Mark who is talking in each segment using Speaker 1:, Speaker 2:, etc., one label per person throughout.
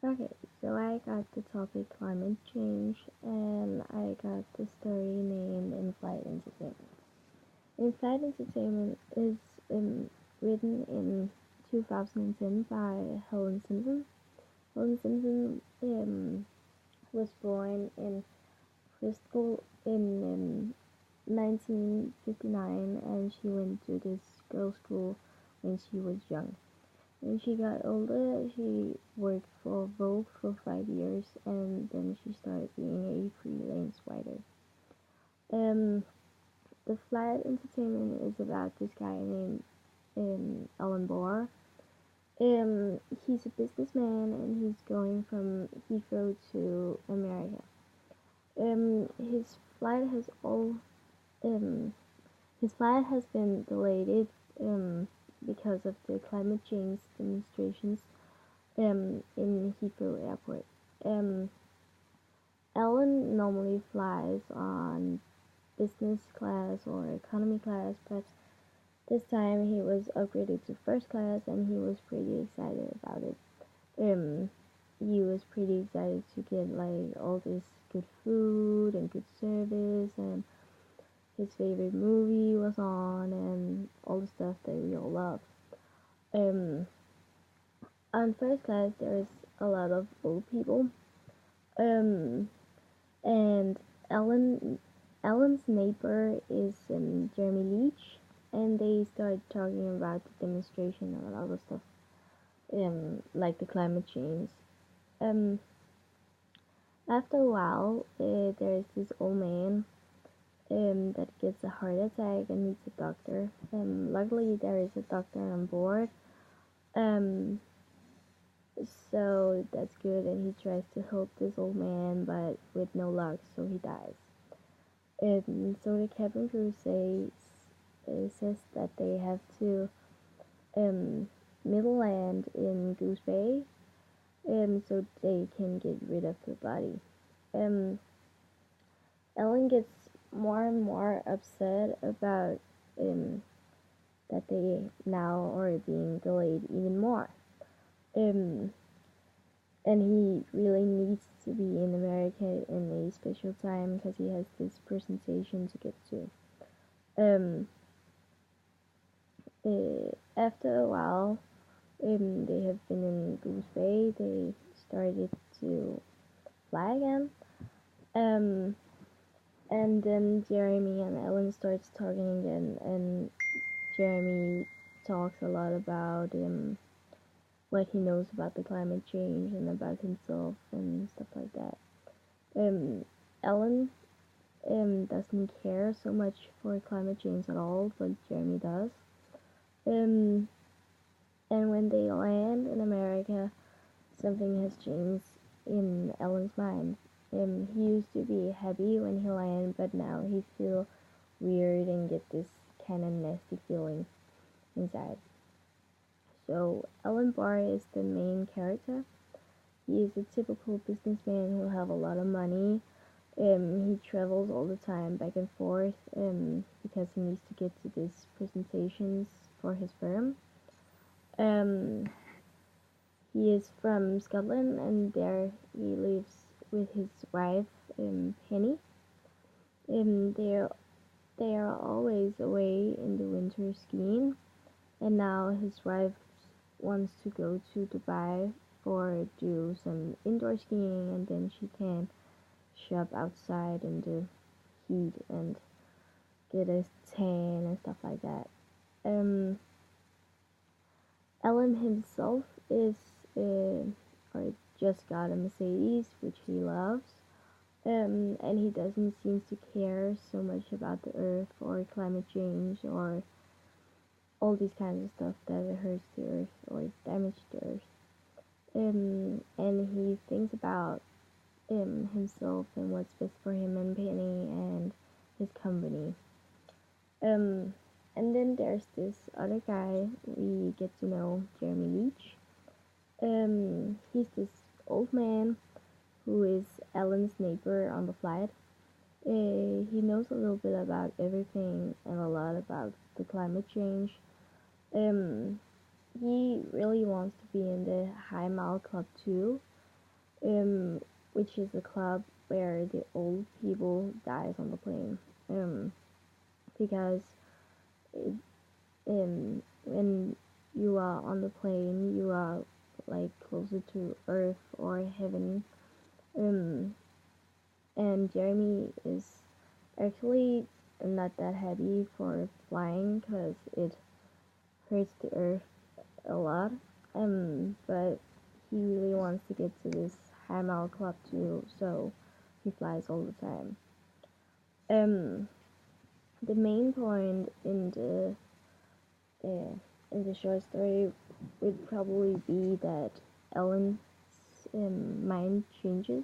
Speaker 1: Okay, so I got the topic climate change and I got the story named In-Flight Entertainment. In-Flight Entertainment is written in 2010 by Helen Simpson. Helen Simpson was born in Bristol in 1959 and she went to this girls' school when she was young. When she got older, she worked for Vogue for 5 years and then she started being a freelance writer. Um, the Flight Entertainment is about this guy named Alan Bohr. He's a businessman and he's going from Heathrow to America. His flight has all um, his flight has been delayed um, because of the climate change demonstrations in Heathrow Airport. Um, Alan normally flies on business class or economy class, but this time he was upgraded to first class and he was pretty excited about it. Um, he was pretty excited to get like all this good food and good service, and his favorite movie was on and all the stuff that we all love. Um, on first class there's a lot of old people. Um, and Alan's neighbor is Jeremy Leach, and they start talking about the demonstration and other stuff, like the climate change. Um, After a while, there's this old man that gets a heart attack and needs a doctor. Luckily, there is a doctor on board. Um, so that's good, and he tries to help this old man, but with no luck, so he dies. So the cabin crew says that they have to um, middle land in Goose Bay so they can get rid of the body. Um, Ellen gets more and more upset about that they now are being delayed even more. Um, and he really needs to be in America in a special time because he has this presentation to get to. Um, After a while, they have been in Goose Bay. They started to fly again. Um, and then Jeremy and Ellen starts talking again, and Jeremy talks a lot about what he knows about the climate change and about himself and stuff like that. Um, Ellen doesn't care so much for climate change at all, but Jeremy does. Um, and when they land in America, something has changed in Ellen's mind. He used to be happy when he landed, but now he feels weird and get this kind of nasty feeling inside. So Ellen Barr is the main character. He is a typical businessman who have a lot of money. He travels all the time back and forth because he needs to get to these presentations for his firm. Um, he is from Scotland, and there he lives with his wife, Penny. They are always away in the winter skiing, and now his wife wants to go to Dubai for do some indoor skiing, and then she can shop outside in the heat and get a tan and stuff like that. Um, Ellen himself is or just got a Mercedes, which he loves. And he doesn't seem to care so much about the earth or climate change or all these kinds of stuff that hurts the earth or damage the earth. And he thinks about himself and what's best for him and Penny and his company. Um, and then there's this other guy we get to know, Jeremy Leach. He's this old man who is Ellen's neighbor on the flight. He knows a little bit about everything and a lot about the climate change. Um, he really wants to be in the High Mile Club too, um, which is a club where the old people dies on the plane. Because it, when you are on the plane, you are like closer to Earth or heaven. Um, and Jeremy is actually not that happy for flying because it hurts the Earth a lot. But he really wants to get to this high mile club too, so he flies all the time. Um, the main point uh, in the short story would probably be that Ellen's mind changes,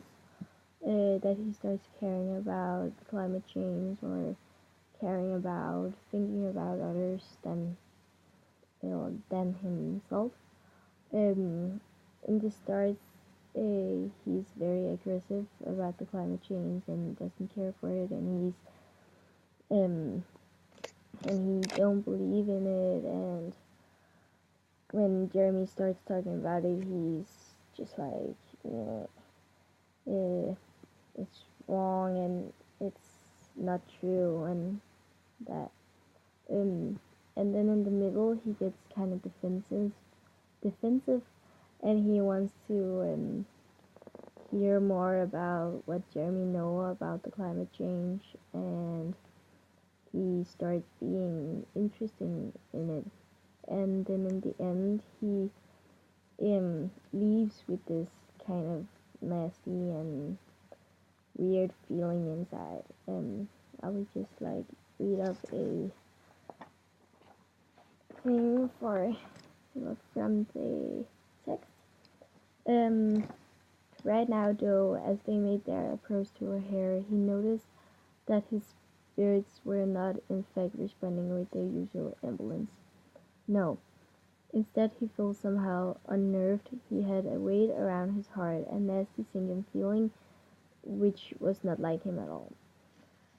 Speaker 1: that he starts caring about climate change or caring about thinking about others than himself. In the start, he's very aggressive about the climate change and doesn't care for it, um, and he don't believe in it. And when Jeremy starts talking about it, he's just like, uh, it's wrong and it's not true, and that. Um, and then in the middle, he gets kind of defensive, and he wants to hear more about what Jeremy know about the climate change, and he starts being interested in it. And then in the end, he leaves with this kind of nasty and weird feeling inside. I would just like read up a thing for from the text. Um, right now, though, as they made their approach to her hair, he noticed that his spirits were not in fact responding with their usual ambulance. No, instead he felt somehow unnerved. He had a weight around his heart, a nasty sinking feeling which was not like him at all.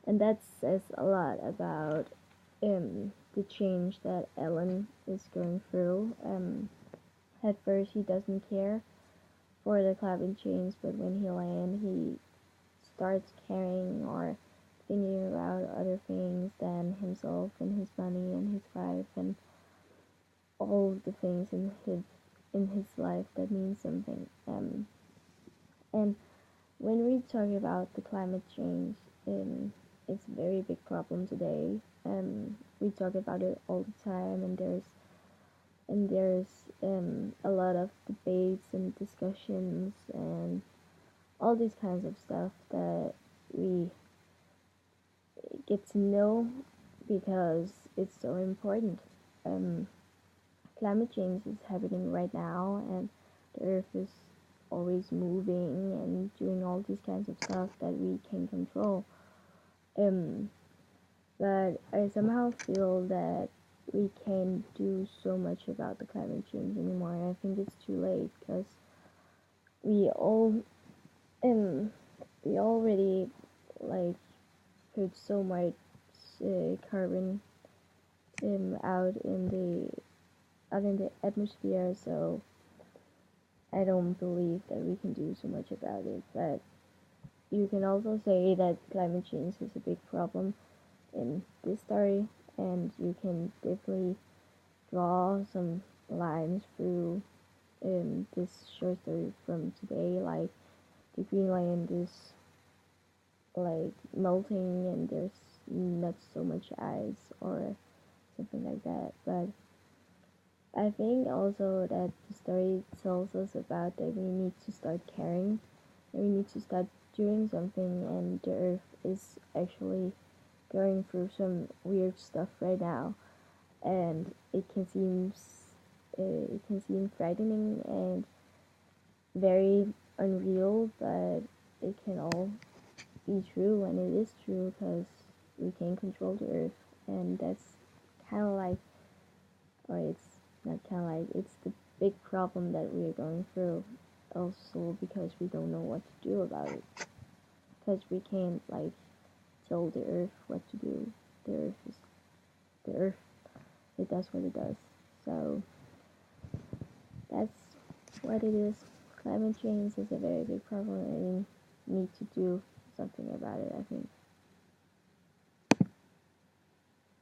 Speaker 1: And that says a lot about the change that Ellen is going through. At first he doesn't care for the climate change, but when he lands, he starts caring or thinking about other things than himself and his money and his wife and all the things in his life that mean something. And when we talk about the climate change, it's a very big problem today. We talk about it all the time, and there's a lot of debates and discussions and all these kinds of stuff that we get to know because it's so important. Um, Climate change is happening right now, and the Earth is always moving and doing all these kinds of stuff that we can control. Um, but I somehow feel that we can't do so much about the climate change anymore. I think it's too late because we all um we already like put so much carbon out in the atmosphere, so I don't believe that we can do so much about it. But you can also say that climate change is a big problem in this story, and you can definitely draw some lines through this short story from today, like the Greenland is like melting and there's not so much ice or something like that. But I think also that the story tells us about that we need to start caring, and we need to start doing something, and the earth is actually going through some weird stuff right now, and it can seem frightening and very unreal, but it can all be true, and it is true because we can control the earth, and that's kind of like, or it's not kind of like, it's the big problem that we are going through, also because we don't know what to do about it, because we can't like tell the earth what to do. The earth is the earth. It does what it does. So that's what it is. climate change is a very big problem and we need to do something about it, I think.